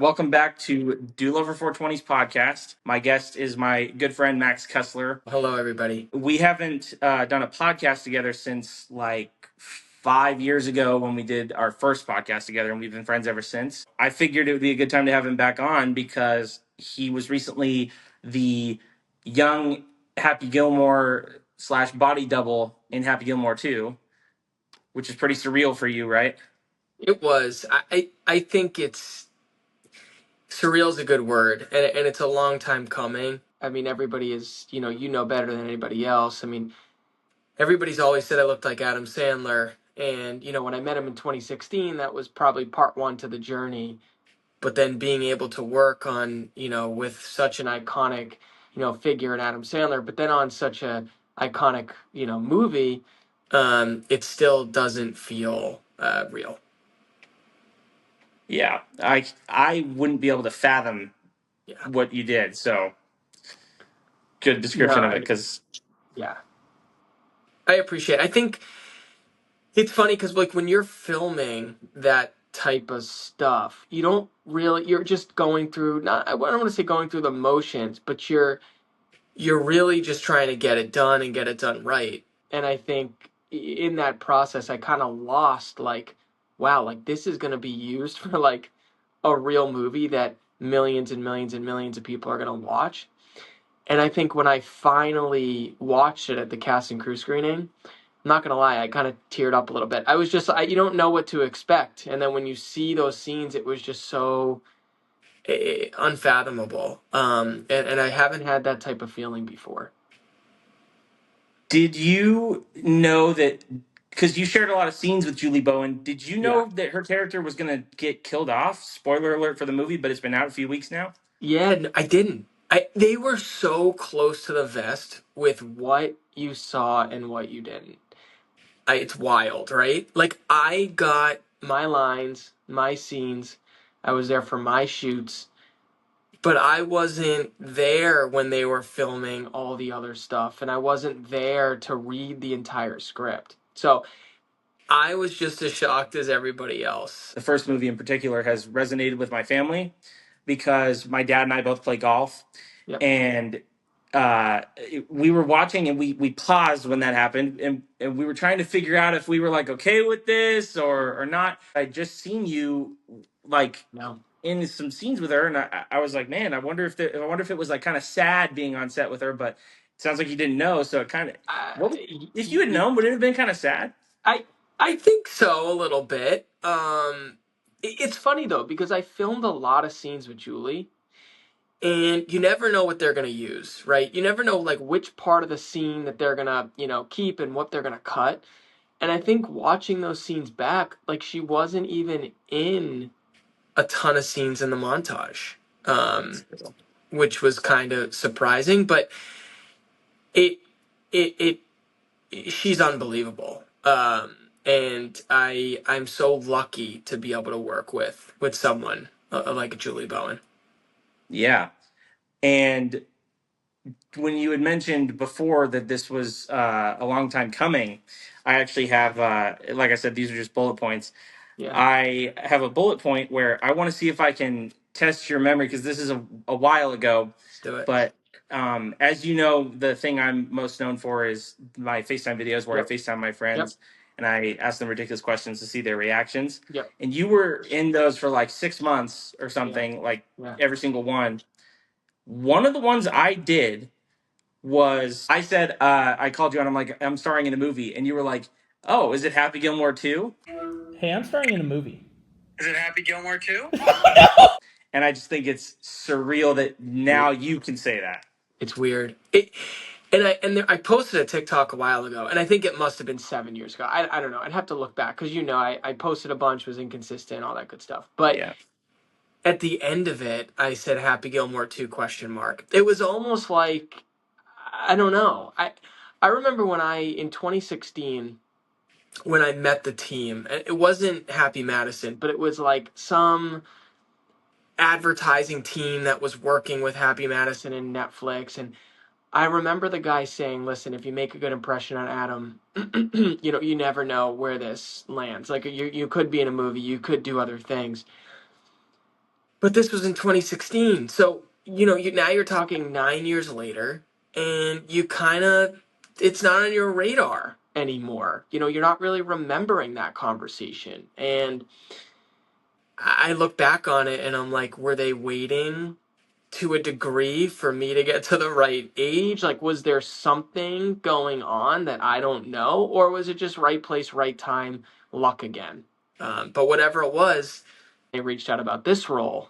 Welcome back to Do Lover 420's podcast. My guest is my good friend Max Kessler. Hello, everybody. We haven't done a podcast together since like 5 years ago when we did our first podcast together, and we've been friends ever since. I figured it would be a good time to have him back on because he was recently the young Happy Gilmore slash body double in Happy Gilmore 2, which is pretty surreal for you, right? It was. I think it's surreal is a good word, and it's a long time coming. I mean, everybody is, you know better than anybody else. I mean, everybody's always said I looked like Adam Sandler, and when I met him in 2016, that was probably part one to the journey. But then being able to work on, with such an iconic, figure in Adam Sandler, but then on such a iconic, movie, it still doesn't feel real. Yeah, I wouldn't be able to fathom Yeah. what you did. So good No, description of it because yeah, I appreciate it. I think it's funny because like when you're filming that type of stuff, you're just going through, not, I don't want to say going through the motions, but you're really just trying to get it done and get it done right. And I think in that process, I kind of lost like, wow, like this is going to be used for like a real movie that millions and millions and millions of people are going to watch. And I think when I finally watched it at the cast and crew screening, I'm not gonna lie, I kind of teared up a little bit. I was just, you don't know what to expect, and then when you see those scenes, it was just so unfathomable. And I haven't had that type of feeling before. did you know that because you shared a lot of scenes with Julie Bowen, did you Yeah, know that her character was going to get killed off? Spoiler alert for the movie, but it's been out a few weeks now. yeah, I didn't. They were so close to the vest with what you saw and what you didn't. It's wild, right? Like I got my lines, my scenes. I was there for my shoots. But I wasn't there when they were filming all the other stuff, and I wasn't there to read the entire script. So I was just as shocked as everybody else. The first movie in particular has resonated with my family because my dad and I both play golf, Yep. and uh, we were watching and we paused when that happened, and we were trying to figure out if we were like okay with this or not. I just seen you like No. in some scenes with her, and I was like, man, I wonder if it was like kind of sad being on set with her, but it sounds like you didn't know, so it kind of what if you had known, would it have been kind of sad? I I think so a little bit. It's funny though because I filmed a lot of scenes with Julie, and you never know what they're gonna use, right? You never know like which part of the scene that they're gonna keep and what they're gonna cut. And I think watching those scenes back, like she wasn't even in a ton of scenes in the montage, um, which was kind of surprising. But it, she's unbelievable, and I'm so lucky to be able to work with someone like Julie Bowen. Yeah, and when you had mentioned before that this was a long time coming, I actually have, like I said, these are just bullet points. Yeah, I have a bullet point where I want to see if I can test your memory because this is a while ago. let's do it. But as you know, the thing I'm most known for is my FaceTime videos where I Yep, FaceTime my yep, friends and I ask them ridiculous questions to see their reactions. yep. And you were in those for like 6 months or Yeah, something, like yeah. every single one. One of the ones I did was I said, I called you and I'm like, I'm starring in a movie. And you were like, oh, is it Happy Gilmore 2? Hey, I'm starring in a movie. Is it Happy Gilmore 2? And I just think it's surreal that now you can say that. It's weird. I posted a TikTok a while ago, and I think it must have been 7 years ago. I don't know. I'd have to look back because I posted a bunch, was inconsistent, all that good stuff. But Yeah. at the end of it, I said Happy Gilmore 2 question mark. It was almost like I don't know. I remember when in 2016 when I met the team, and it wasn't Happy Madison, but it was like some advertising team that was working with Happy Madison and Netflix. And I remember the guy saying, listen, if you make a good impression on Adam, you never know where this lands. Like you could be in a movie, you could do other things. But this was in 2016. So, now you're talking 9 years later, and you kind of, it's not on your radar anymore. You're not really remembering that conversation. And I look back on it and I'm like, were they waiting to a degree for me to get to the right age? Like, was there something going on that I don't know? Or was it just right place, right time, luck again? But whatever it was, they reached out about this role.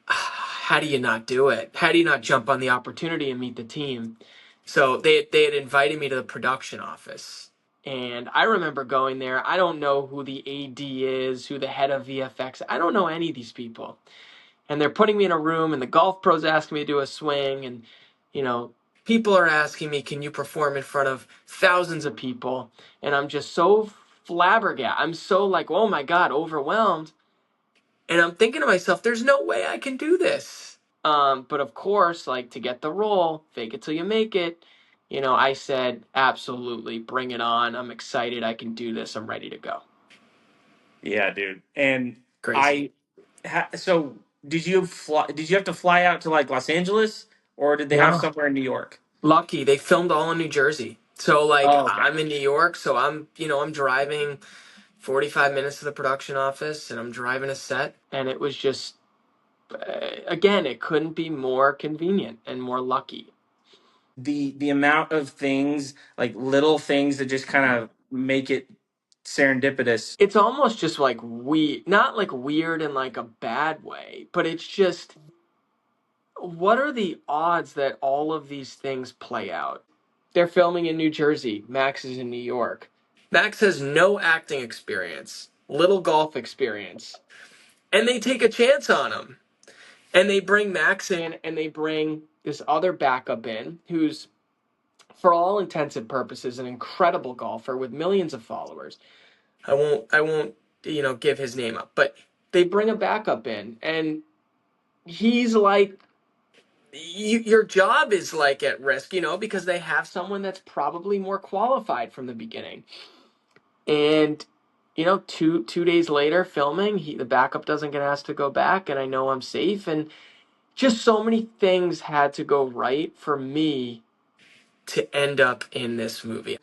How do you not do it? How do you not jump on the opportunity and meet the team? So they had invited me to the production office. And I remember going there. I don't know who the AD is, who the head of VFX. I don't know any of these people. And they're putting me in a room, and the golf pros asking me to do a swing, and you know, people are asking me, "Can you perform in front of thousands of people?" And I'm just so flabbergasted. I'm so like, "Oh my God," overwhelmed. And I'm thinking to myself, "There's no way I can do this." But of course, like to get the role, fake it till you make it. I said, "Absolutely, bring it on. I'm excited. I can do this. I'm ready to go." Yeah, dude. And Crazy. I so did you have to fly out to like Los Angeles, or did they have No. somewhere in New York? Lucky they filmed all in New Jersey. So like Oh, okay. I'm in New York, so I'm driving 45 minutes to the production office and I'm driving a set, and it was just again, it couldn't be more convenient and more lucky. The amount of things, like little things that just kind of make it serendipitous. It's almost just like not like weird in like a bad way, but it's just what are the odds that all of these things play out? They're filming in New Jersey. Max is in New York. Max has no acting experience, little golf experience, and they take a chance on him. And they bring Max in, and they bring this other backup in who's, for all intents and purposes, an incredible golfer with millions of followers. I won't give his name up, but they bring a backup in, and he's like, your job is like at risk, because they have someone that's probably more qualified from the beginning. And two days later, filming, the backup doesn't get asked to go back, and I know I'm safe. And just so many things had to go right for me to end up in this movie.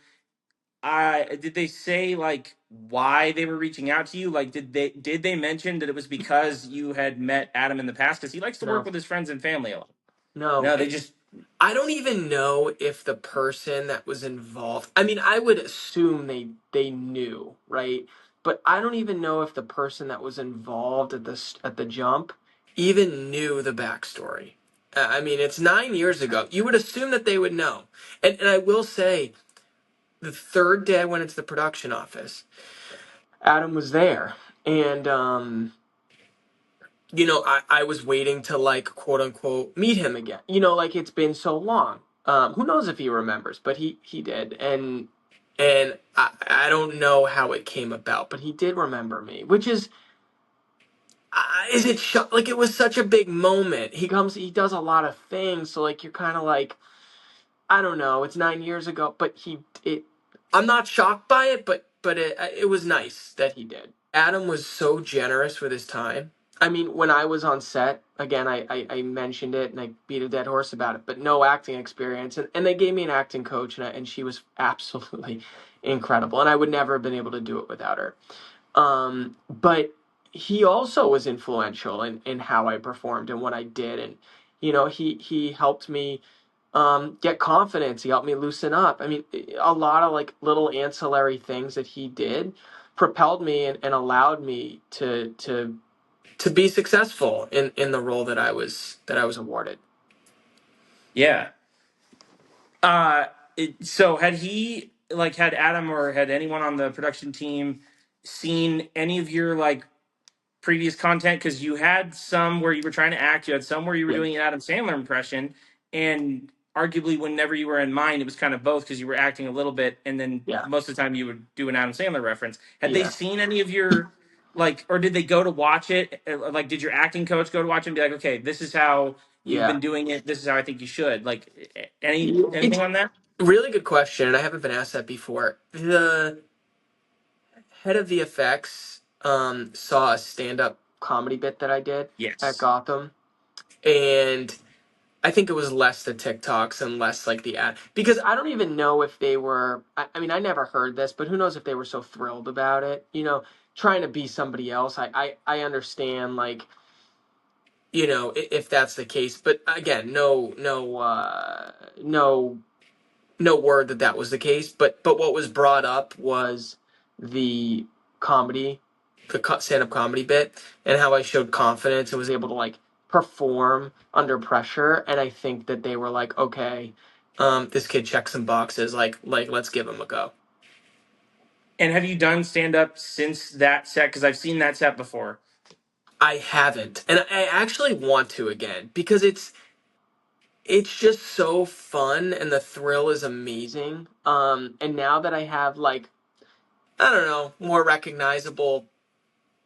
Did they say like why they were reaching out to you? Like, did they mention that it was because you had met Adam in the past? Because he likes to work No, with his friends and family a lot. no, No, they just I don't even know if the person that was involved. I mean, I would assume they knew, right? But I don't even know if the person that was involved at the jump even knew the backstory. I mean, it's 9 years ago. You would assume that they would know. And I will say, the third day I went into the production office, Adam was there, and I was waiting to like quote unquote meet him again. Like it's been so long. Who knows if he remembers, but he did, and I don't know how it came about, but he did remember me, which is it like it was such a big moment. He does a lot of things, so like you're kind of like, I don't know. It's 9 years ago, but I'm not shocked by it, but it was nice that he did. Adam was so generous with his time. I mean, when I was on set, again, I mentioned it and I beat a dead horse about it, but no acting experience. And they gave me an acting coach, and she was absolutely incredible. And I would never have been able to do it without her. But he also was influential in how I performed and what I did. And, he helped me get confidence. He helped me loosen up. I mean, a lot of like little ancillary things that he did propelled me and allowed me to be successful in the role that I was awarded. yeah. So had Adam or had anyone on the production team seen any of your like previous content? Because you had some where you were trying to act, you had some where you were Yeah. doing an Adam Sandler impression, and arguably whenever you were in mind, it was kind of both because you were acting a little bit, and then Yeah. most of the time you would do an Adam Sandler reference. Had they Yeah. seen any of your like, or did they go to watch it? Like, did your acting coach go to watch it and be like, okay, this is how you've Yeah. been doing it. This is how I think you should. Like, It's anything on that? a really good question, and I haven't been asked that before. The head of VFX saw a stand-up comedy bit that I did at Yes. Gotham, and I think it was less the TikToks and less like the ad, because I don't even know if they were. I mean, I never heard this, but who knows if they were so thrilled about it? Trying to be somebody else. I understand, like, if that's the case, but again, no word that that was the case. But what was brought up was the comedy, stand up comedy bit, and how I showed confidence and was able to like perform under pressure. And I think that they were like, okay, this kid checks some boxes. Like let's give him a go. And have you done stand up since that set? Because I've seen that set before. I haven't, and I actually want to again because it's just so fun and the thrill is amazing. And now that I have, like, I don't know, more recognizable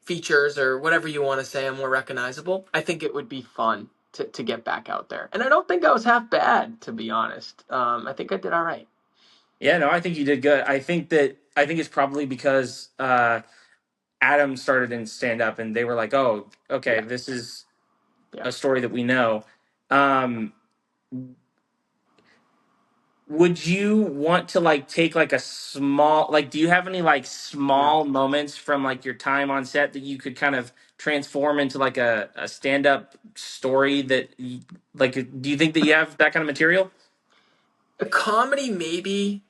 features or whatever you want to say, I'm more recognizable. I think it would be fun to get back out there. And I don't think I was half bad, to be honest. I think I did all right. Yeah, no, I think you did good. I think it's probably because Adam started in stand up, and they were like, "Oh, okay, Yeah, this is yeah, a story that we know." Um, would you want to like take like a small like? Do you have any like yeah. small moments from like your time on set that you could kind of transform into like a stand up story that like? Do you think that you have that kind of material? A comedy, maybe.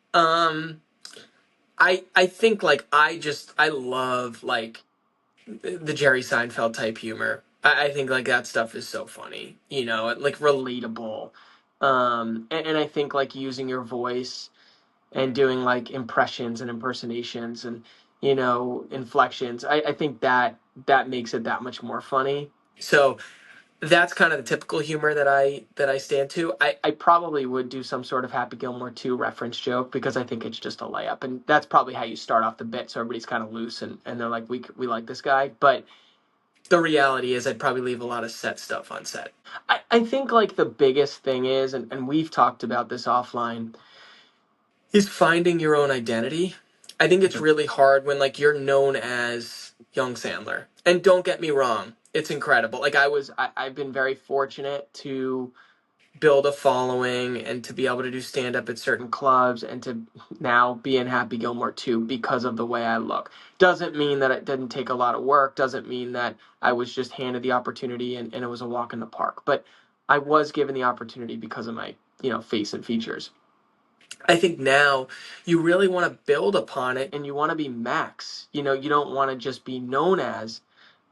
I think, like, I love, like, the Jerry Seinfeld type humor. I think like that stuff is so funny, like relatable. And I think like using your voice and doing like impressions and impersonations and inflections. I think that makes it that much more funny. So that's kind of the typical humor that I stand to. I probably would do some sort of Happy Gilmore 2 reference joke because I think it's just a layup, and that's probably how you start off the bit, so everybody's kind of loose and they're like, we like this guy. But the reality is I'd probably leave a lot of set stuff on set. I think like the biggest thing is, and we've talked about this offline, is finding your own identity. I think it's really hard when like you're known as young Sandler. And don't get me wrong, it's incredible. Like I've been very fortunate to build a following and to be able to do stand up at certain clubs and to now be in Happy Gilmore too because of the way I look. Doesn't mean that it didn't take a lot of work, doesn't mean that I was just handed the opportunity and it was a walk in the park. But I was given the opportunity because of my, face and features. I think now you really want to build upon it and you want to be Max. You don't want to just be known as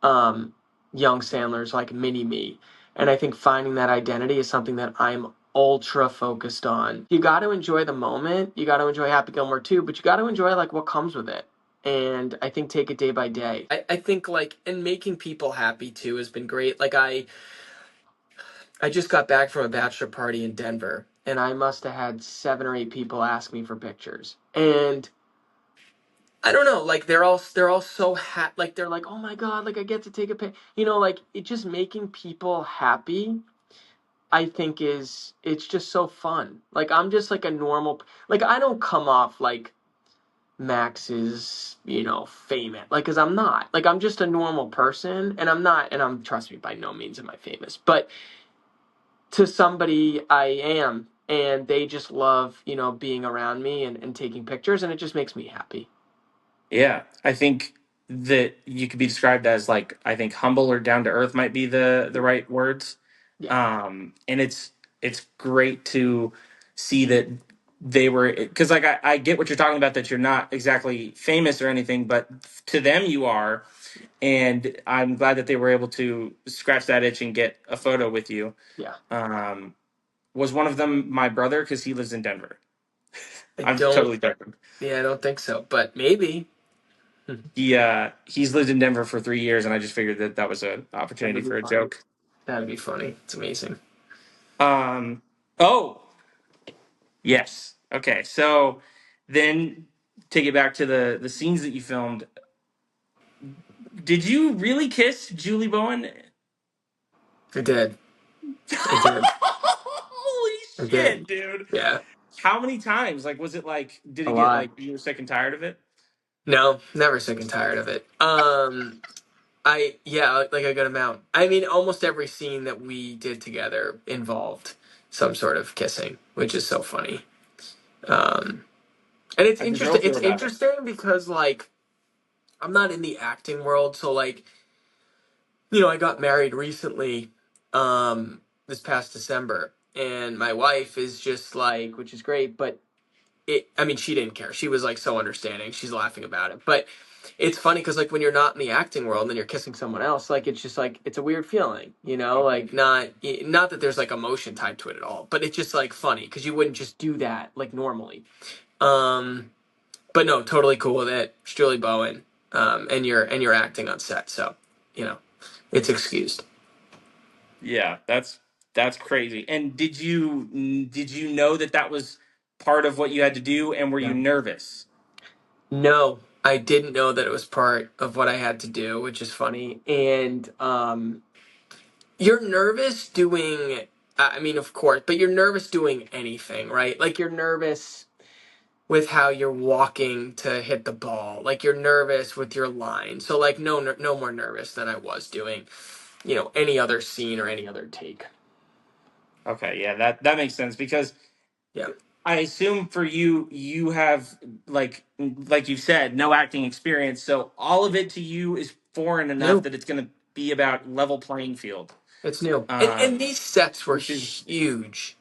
um, young Sandler's like mini me. And I think finding that identity is something that I'm ultra focused on. You got to enjoy the moment. You got to enjoy Happy Gilmore too, but you got to enjoy like what comes with it. And I think take it day by day. I think like, and making people happy too has been great. Like I just got back from a bachelor party in Denver, and I must have had 7 or 8 people ask me for pictures. And I don't know, like they're all so like they're like, "Oh my god, like I get to take a pic." Like it just making people happy. I think it's just so fun. Like I'm just like a normal, like I don't come off like Max is, famous. Like cuz I'm not. Like I'm just a normal person and I'm not, and I'm, trust me, by no means am I famous. But to somebody I am, and they just love, being around me and taking pictures, and it just makes me happy. Yeah, I think that you could be described as like I think humble or down to earth might be the right words. Yeah. And it's great to see that they were because like I get what you're talking about that you're not exactly famous or anything, but to them you are, and I'm glad that they were able to scratch that itch and get a photo with you. Yeah. Um, was one of them my brother because he lives in Denver? I I'm don't totally joking. Yeah, I don't think so, but maybe. He's lived in Denver for 3 years, and I just figured that that was an That opportunity would be for a funny. joke. That'd be funny. It's amazing. Um, oh yes, okay. So then take it back to the scenes that you filmed. Did you really kiss Julie Bowen? I did. I did. Holy I shit, did. dude! Yeah. How many times? Like, was it like? Did A it get lot. like you were sick and tired of it? No, never sick and tired of it. Yeah, like a good amount. I mean, almost every scene that we did together involved some sort of kissing, which is so funny. Um, and it's How'd your interesting. girl feel It's about it? interesting because like I'm not in the acting world, so like I got married recently, this past December, and my wife is just like, which is great, but I mean, she didn't care. She was like so understanding. She's laughing about it. But it's funny because like when you're not in the acting world and then you're kissing someone else, like it's just like it's a weird feeling, like not that there's like emotion tied to it at all, but it's just like funny because you wouldn't just do that like normally. Um, but no, totally cool with it. It's Julie Bowen, and you're acting on set, so you know it's excused. Yeah, that's crazy. And did you know that that was part of what you had to do, and were you Yeah. nervous? No, I didn't know that it was part of what I had to do, which is funny. And you're nervous doing, I mean, of course, but you're nervous doing anything, right? Like you're nervous with how you're walking to hit the ball. Like you're nervous with your line. So like no more nervous than I was doing, any other scene or any other take. Okay, yeah, that makes sense because Yeah. I assume for you, you have like you said, no acting experience, so all of it to you is foreign enough New. that it's going to be about level playing field. It's new. And Uh, and these sets were which is huge.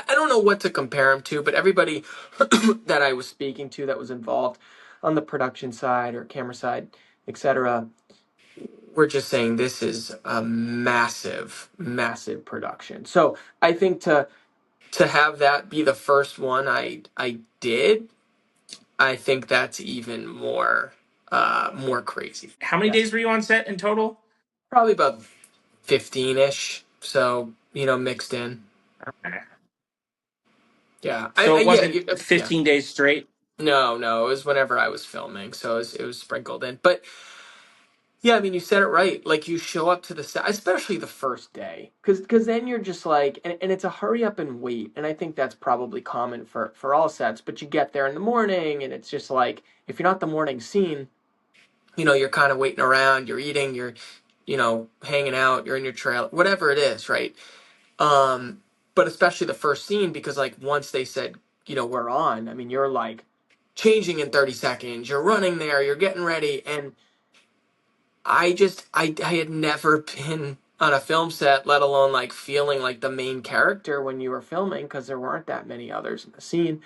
I don't know what to compare them to, but everybody that I was speaking to that was involved on the production side or camera side, etc., we're just saying this is a massive, massive production. So I think to have that be the first one I did, I think that's even more crazy. how many Yeah. days were you on set in total? Probably about 15-ish. So, mixed in. Okay. Yeah. So it Yeah, wasn't yeah. 15 days straight. No, it was whenever I was filming, so it was sprinkled in. But yeah, I mean, you said it right. Like you show up to the set, especially the first day, because then you're just like, and it's a hurry up and wait, and I think that's probably common for all sets. But you get there in the morning, and it's just like if you're not the morning scene, you're kind of waiting around, you're eating, you're hanging out, you're in your trail, whatever it is, right? Um, but especially the first scene because like once they said, we're on, I mean, you're like changing in 30 seconds, you're running there, you're getting ready. And I had never been on a film set, let alone like feeling like the main character when you were filming because there weren't that many others in the scene.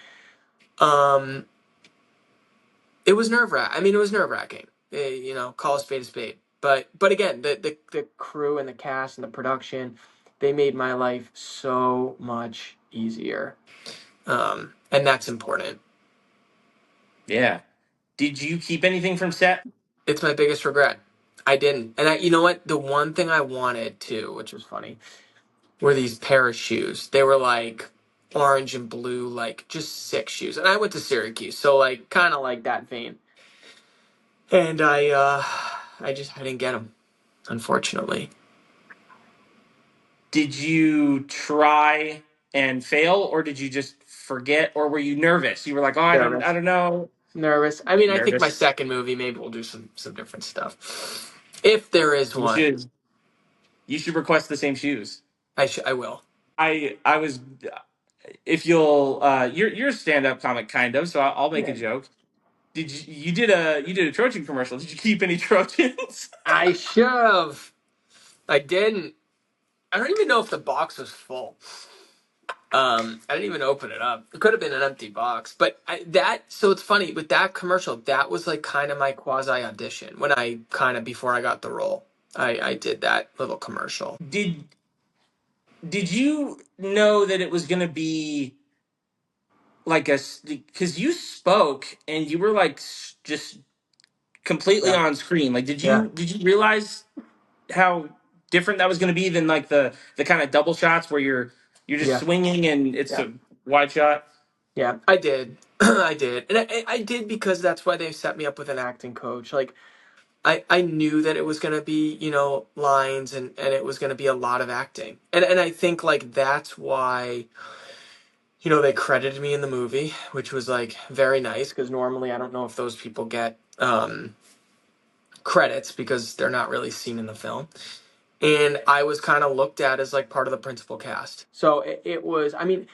Um, it was I mean, it was nerve wracking. Call a spade a spade. But again, the crew and the cast and the production, they made my life so much easier. And that's important. Yeah. Did you keep anything from set? It's my biggest regret. I didn't. And you know what? The one thing I wanted to, which was funny, were these pair of shoes. They were like orange and blue, like just sick shoes. And I went to Syracuse, so like kind of like that vein. And I didn't get them, unfortunately. Did you try and fail, or did you just forget, or were you nervous? You were like, "Oh, I Nervous. don't know." Nervous. I mean, I think my Nervous. second movie maybe we'll do some different stuff. If there is You one, should you should request the same shoes. I will. I was if you'll you're a stand up comic kind of, so I'll make a Yeah. joke. You did a Trojan commercial? Did you keep any Trojans? I should have. I didn't. I don't even know if the box was full. I didn't even open it up. It could have been an empty box, but so it's funny with that commercial. That was like kind of my quasi audition when I kind of before I got the role. I did that little commercial. did did you know that it was going to be like because you spoke and you were like just completely Yeah, on screen. Like, yeah, did you realize how different that was going to be than like the kind of double shots where you're just yeah, swinging and it's yeah, a wide shot? yeah. I did, I did, and I did because that's why they set me up with an acting coach. Like I knew that it was gonna be lines and it was gonna be a lot of acting, and I think like that's why they credited me in the movie, which was like very nice because normally I don't know if those people get credits because they're not really seen in the film. And I was kind of looked at as like part of the principal cast. So it was, I mean,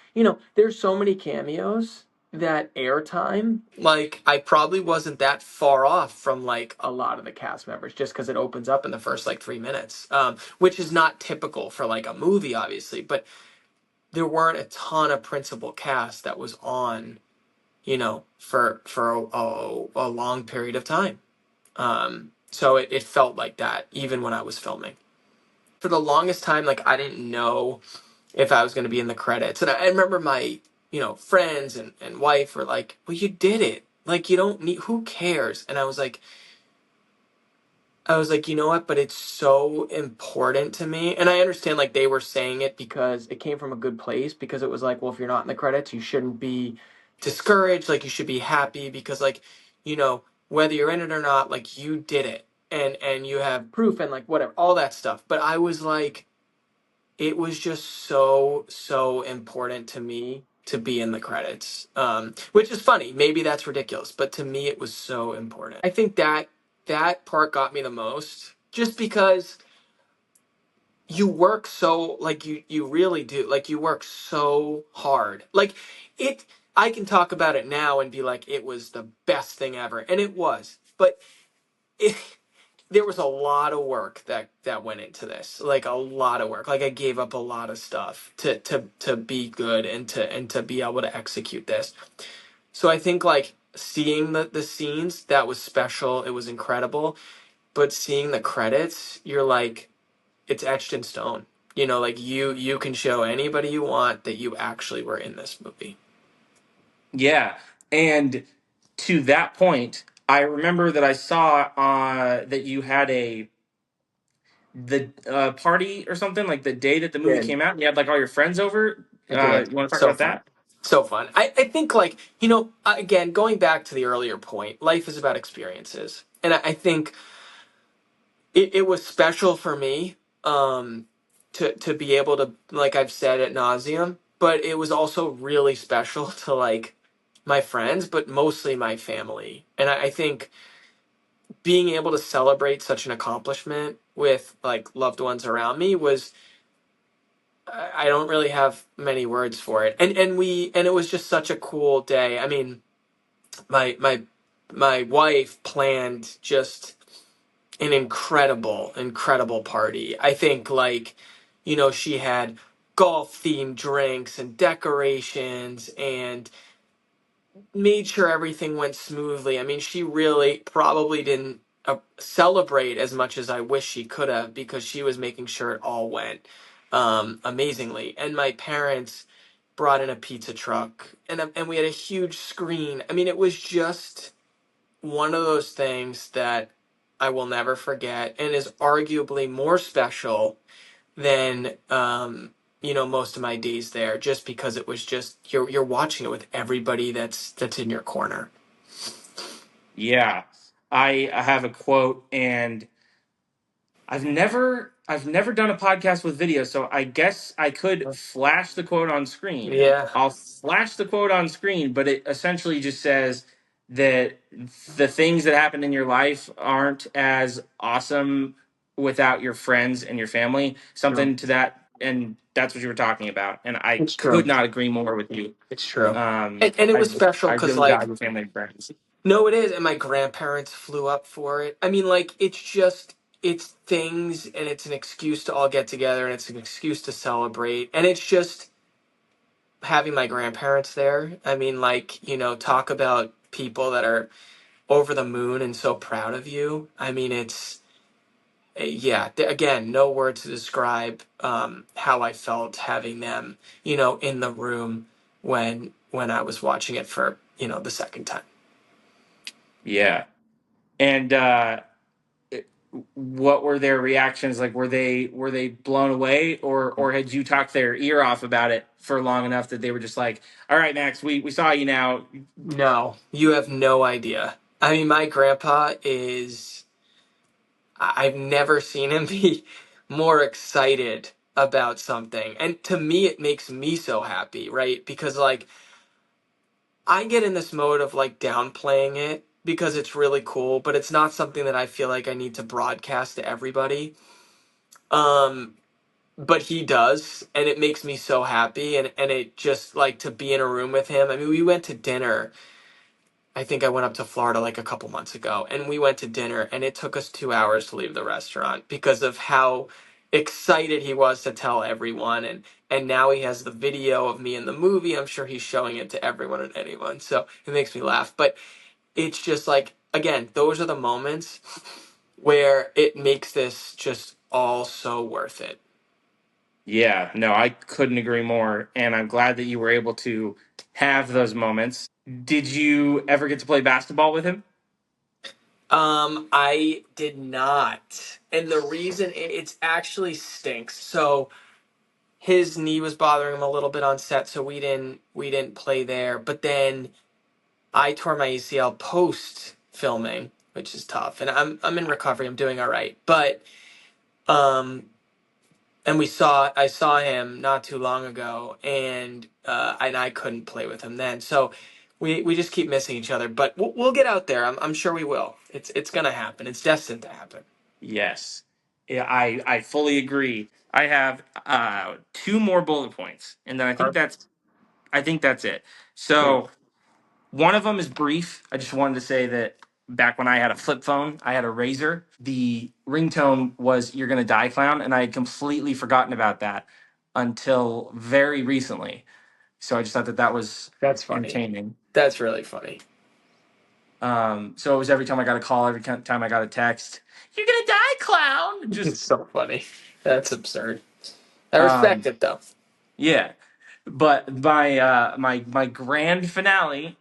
there's so many cameos that airtime, like I probably wasn't that far off from like a lot of the cast members just because it opens up in the first like 3 minutes, which is not typical for like a movie, obviously, but there weren't a ton of principal cast that was on, for a long period of time. So it felt like that even when I was filming. For the longest time, like I didn't know if I was going to be in the credits. And I remember my, friends and wife were like, well, you did it. Like, you don't need, who cares? And I was like, you know what? But it's so important to me. And I understand like they were saying it because it came from a good place, because it was like, well, if you're not in the credits, you shouldn't be discouraged. Like you should be happy because like, whether you're in it or not, like you did it. And you have proof and like whatever, all that stuff. But I was like, it was just so, so important to me to be in the credits, which is funny. Maybe that's ridiculous, but to me, it was so important. I think that part got me the most, just because you work so, like you really do, like you work so hard. Like it, I can talk about it now and be like, it was the best thing ever, and it was, but it, there was a lot of work that went into this, like a lot of work. Like I gave up a lot of stuff to be good and to be able to execute this. So I think like seeing the scenes, that was special, it was incredible. But seeing the credits, you're like, it's etched in stone. Like you can show anybody you want that you actually were in this movie. Yeah. And to that point, I remember that I saw that you had the party or something, like the day that the movie Did came out, and you had like all your friends over. I did. You want to talk So about fun. that? So fun. I think like, again, going back to the earlier point, life is about experiences. And I think it was special for me, to be able to, like I've said at nauseum, but it was also really special to like my friends, but mostly my family. And I think being able to celebrate such an accomplishment with like loved ones around me was, I don't really have many words for it. And it was just such a cool day. I mean, my wife planned just an incredible party. I think like, she had golf themed drinks and decorations and made sure everything went smoothly. I mean, she really probably didn't celebrate as much as I wish she could have, because she was making sure it all went amazingly. And my parents brought in a pizza truck, and we had a huge screen. I mean, it was just one of those things that I will never forget, and is arguably more special than most of my days there, just because it was just, you're watching it with everybody that's in your corner. Yeah. I have a quote, and I've never done a podcast with video, so I guess I could flash the quote on screen. Yeah, I'll flash the quote on screen, but it essentially just says that the things that happen in your life aren't as awesome without your friends and your family. true. Something to that, and that's what you were talking about. And I It's could true. not agree more with you. It's true. And it was special I because really like, value family and friends. no, it is. And my grandparents flew up for it. I mean, like, it's things, and it's an excuse to all get together, and it's an excuse to celebrate. And it's just having my grandparents there. I mean, like, talk about people that are over the moon and so proud of you. I mean, it's, yeah, again, no words to describe how I felt having them, in the room when I was watching it for, the second time. Yeah. And what were their reactions like? Were they blown away, or had you talked their ear off about it for long enough that they were just like, all right, Max, we saw you now. No, you have no idea. I mean, my grandpa is, I've never seen him be more excited about something. And to me, it makes me so happy, right? Because, like, I get in this mode of, like, downplaying it because it's really cool, but it's not something that I feel like I need to broadcast to everybody. But he does, and it makes me so happy, and it just like to be in a room with him. I mean, we went to dinner. I think I went up to Florida like a couple months ago, and we went to dinner, and it took us 2 hours to leave the restaurant because of how excited he was to tell everyone. And now he has the video of me in the movie. I'm sure he's showing it to everyone and anyone. So it makes me laugh. But it's just like, again, those are the moments where it makes this just all so worth it. Yeah, no, I couldn't agree more. And I'm glad that you were able to have those moments. Did you ever get to play basketball with him? I did not. And the reason it's actually stinks. So his knee was bothering him a little bit on set, so we didn't play there. But then I tore my ACL post filming, which is tough. And I'm in recovery. I'm doing all right. But um and I saw him not too long ago, and I couldn't play with him then. So we just keep missing each other, but we'll get out there. I'm sure we will. It's gonna happen. It's destined to happen. Yes. Yeah, I fully agree. I have two more bullet points, and then Perfect. I think that's it. Sweet. So one of them is brief. I just wanted to say that back when I had a flip phone, I had a Razor. The ringtone was "You're Gonna Die, Clown," and I had completely forgotten about that until very recently. So I just thought that that was That's funny. entertaining. That's really funny. So it was every time I got a call, every time I got a text, "You're gonna die, clown." Just It's so funny. That's absurd. I respect um, it though. yeah. But my grand finale,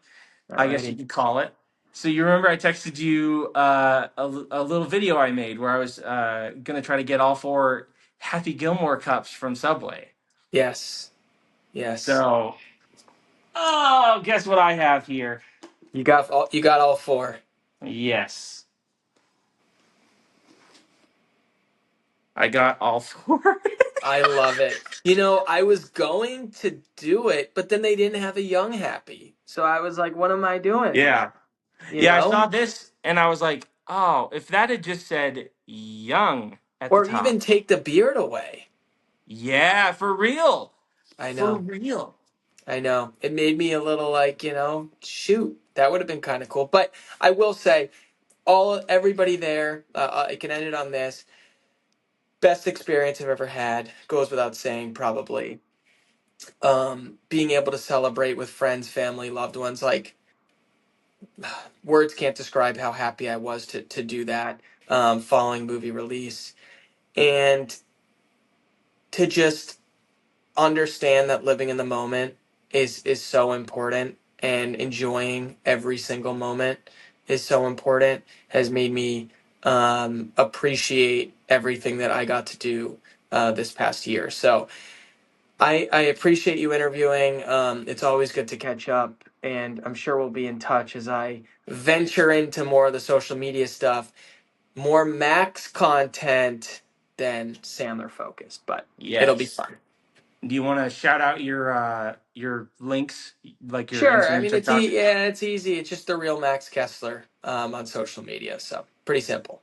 I guess you Alrighty. could call it. So you remember I texted you a little video I made where I was gonna try to get all four Happy Gilmore cups from Subway. Yes. Yes. So, oh, guess what I have here? You got all four. Yes, I got all four. I love it. I was going to do it, but then they didn't have a young happy. So I was like, what am I doing? Yeah, You yeah. I know? saw this and I was like, oh, if that had just said young at the Or even top. take the beard away. Yeah, for real, I for know. real. I know. It made me a little like, shoot, that would have been kind of cool. But I will say, everybody there, I can end it on this. Best experience I've ever had, goes without saying, probably. Being able to celebrate with friends, family, loved ones, like words can't describe how happy I was to do that following movie release. And to just understand that living in the moment is so important, and enjoying every single moment is so important, has made me appreciate everything that I got to do this past year. So I appreciate you interviewing. It's always good to catch up, and I'm sure we'll be in touch as I venture into more of the social media stuff, more Max content than Sandler focused, but it'll be Yes. fun. Do you want to shout out your links, like your Sure. I Instagram, mean, TikTok? it's easy. It's just the real Max Kessler on social media. So pretty simple.